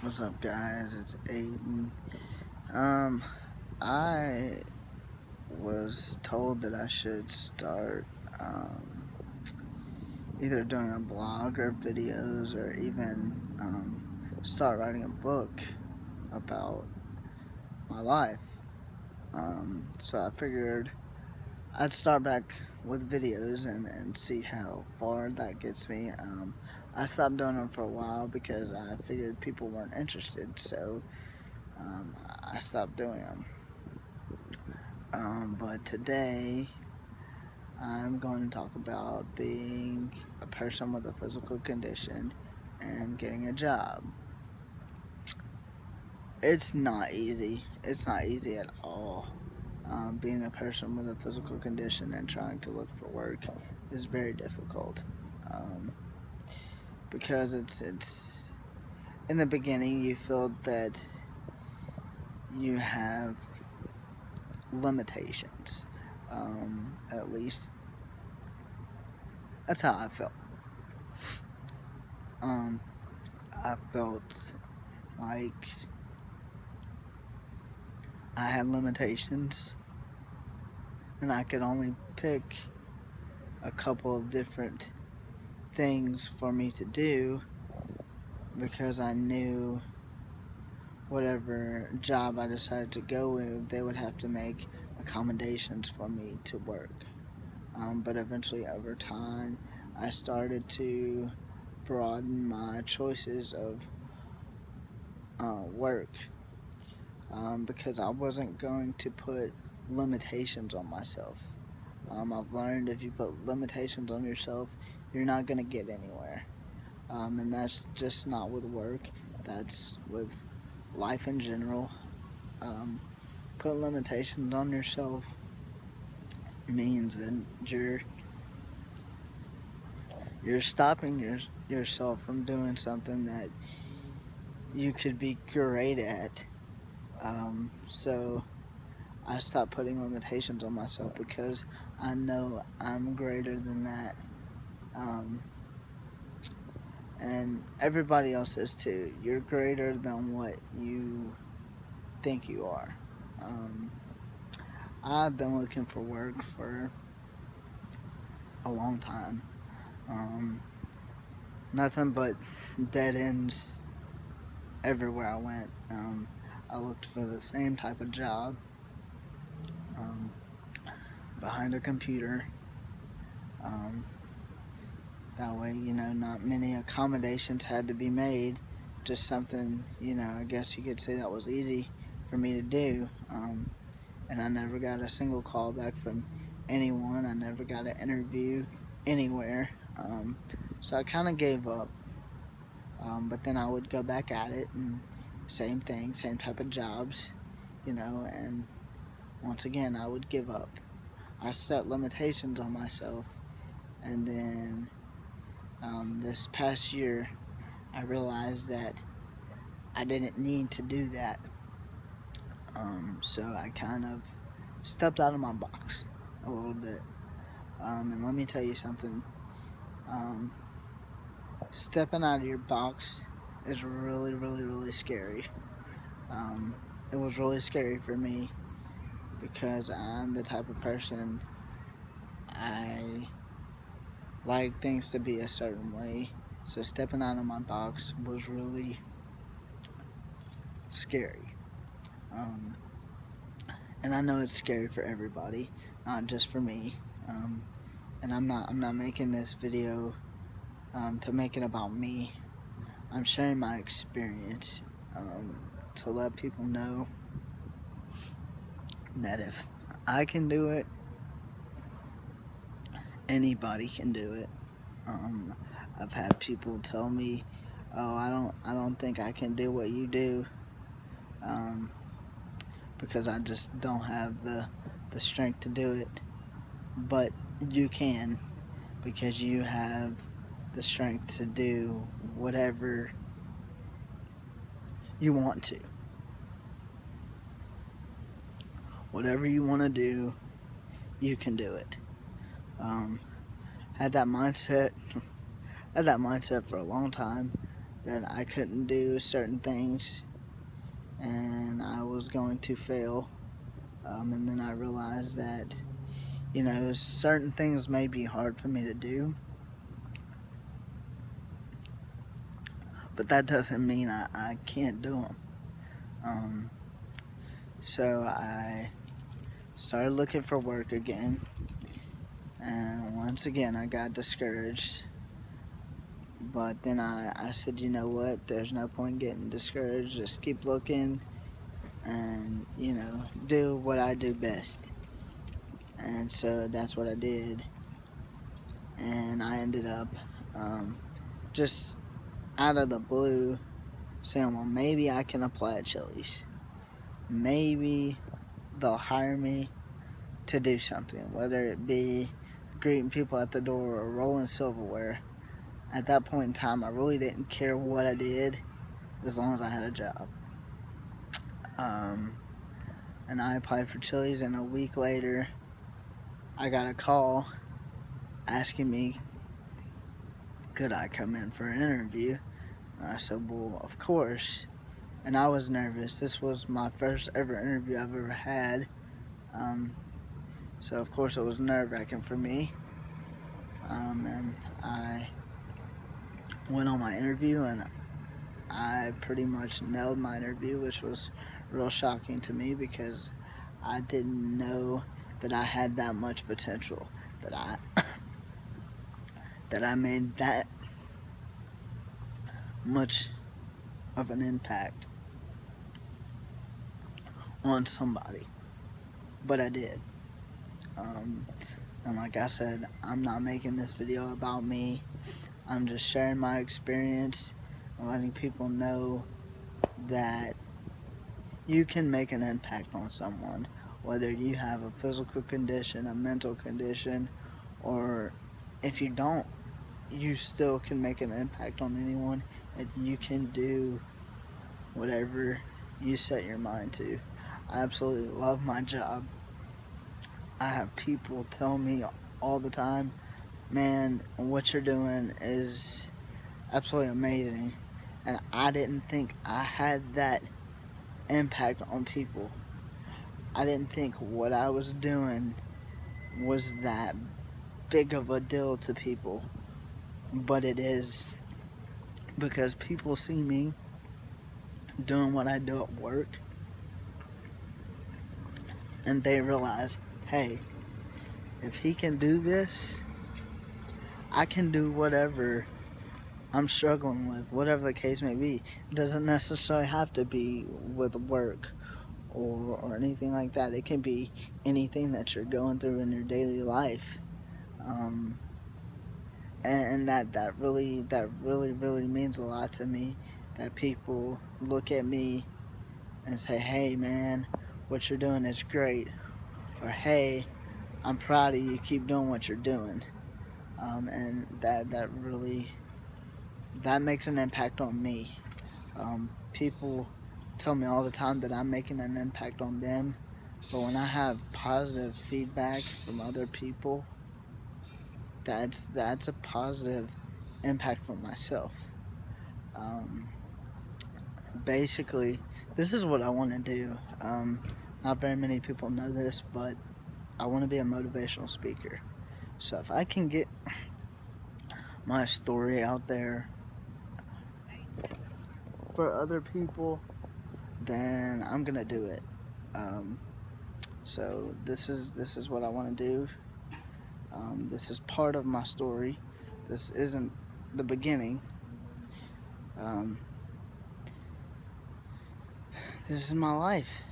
What's up, guys? It's Aiden. Um, I was told that I should start either doing a blog or videos or even start writing a book about my life. So I figured I'd start back with videos and see how far that gets me. I stopped doing them for a while because I figured people weren't interested, so I stopped doing them. But today I'm going to talk about being a person with a physical condition and getting a job. It's not easy. It's not easy at all. Being a person with a physical condition and trying to look for work is very difficult um, because it's in the beginning you feel that you have limitations. At least that's how I felt. Um, I felt like I had limitations and I could only pick a couple of different things for me to do because I knew whatever job I decided to go with, they would have to make accommodations for me to work. But eventually, over time, I started to broaden my choices of work because I wasn't going to put limitations on myself. I've learned if you put limitations on yourself, you're not going to get anywhere. And that's just not with work, that's with life in general. Um, putting limitations on yourself means that you're stopping yourself from doing something that you could be great at. So I stopped putting limitations on myself because I know I'm greater than that. Um, and everybody else is too. You're greater than what you think you are. Um, I've been looking for work for a long time. Um, Nothing but dead ends everywhere I went. I looked for the same type of job um, behind a computer. Um, that way, not many accommodations had to be made. Just something, I guess you could say that was easy for me to do. And I never got a single call back from anyone. I never got an interview anywhere. So I kind of gave up. But then I would go back at it and same thing, same type of jobs, and once again I would give up. I set limitations on myself, and then this past year I realized that I didn't need to do that. So I kind of stepped out of my box a little bit. And let me tell you something. Um, Stepping out of your box is really, really, really scary. Um, it was really scary for me because I'm the type of person I like things to be a certain way. So stepping out of my box was really scary. Um, and I know it's scary for everybody, not just for me. And I'm not making this video to make it about me. I'm sharing my experience to let people know that if I can do it, anybody can do it. Um, I've had people tell me, "Oh, I don't think I can do what you do," um, because I just don't have the strength to do it. But you can, because you have the strength to do whatever you want to. Whatever you want to do, you can do it. Um, had that mindset, had that mindset for a long time. that I couldn't do certain things and I was going to fail. And then I realized that, certain things may be hard for me to do, but that doesn't mean I can't do them. So I started looking for work again, and once again I got discouraged. But then I said, you know what, there's no point getting discouraged, just keep looking and, do what I do best. And so that's what I did, and I ended up just out of the blue saying, well, maybe I can apply at Chili's. Maybe they'll hire me to do something, whether it be greeting people at the door or rolling silverware. At that point in time, I really didn't care what I did as long as I had a job. And I applied for Chili's, and a week later I got a call asking me could I come in for an interview. And I said, well, of course. And I was nervous. This was my first ever interview I've ever had. So of course it was nerve-wracking for me. And I went on my interview, and I pretty much nailed my interview, which was real shocking to me because I didn't know that I had that much potential, that I that I made that much of an impact on somebody, but I did. And like I said, I'm not making this video about me. I'm just sharing my experience and letting people know that you can make an impact on someone, whether you have a physical condition, a mental condition, or if you don't, you still can make an impact on anyone, and you can do whatever you set your mind to. I absolutely love my job. I have people tell me all the time, man, what you're doing is absolutely amazing. And I didn't think I had that impact on people. I didn't think what I was doing was that big of a deal to people, but it is, because people see me doing what I do at work and they realize, hey, if he can do this, I can do whatever I'm struggling with, whatever the case may be. It doesn't necessarily have to be with work or anything like that. It can be anything that you're going through in your daily life. And that really means a lot to me, that people look at me and say, hey man, what you're doing is great, or hey, I'm proud of you, keep doing what you're doing. And that makes an impact on me. People tell me all the time that I'm making an impact on them, but when I have positive feedback from other people, that's a positive impact for myself. Basically, this is what I want to do. Not very many people know this, but I want to be a motivational speaker. So if I can get my story out there for other people, then I'm gonna do it. So this is what I want to do. This is part of my story. This isn't the beginning. This is my life.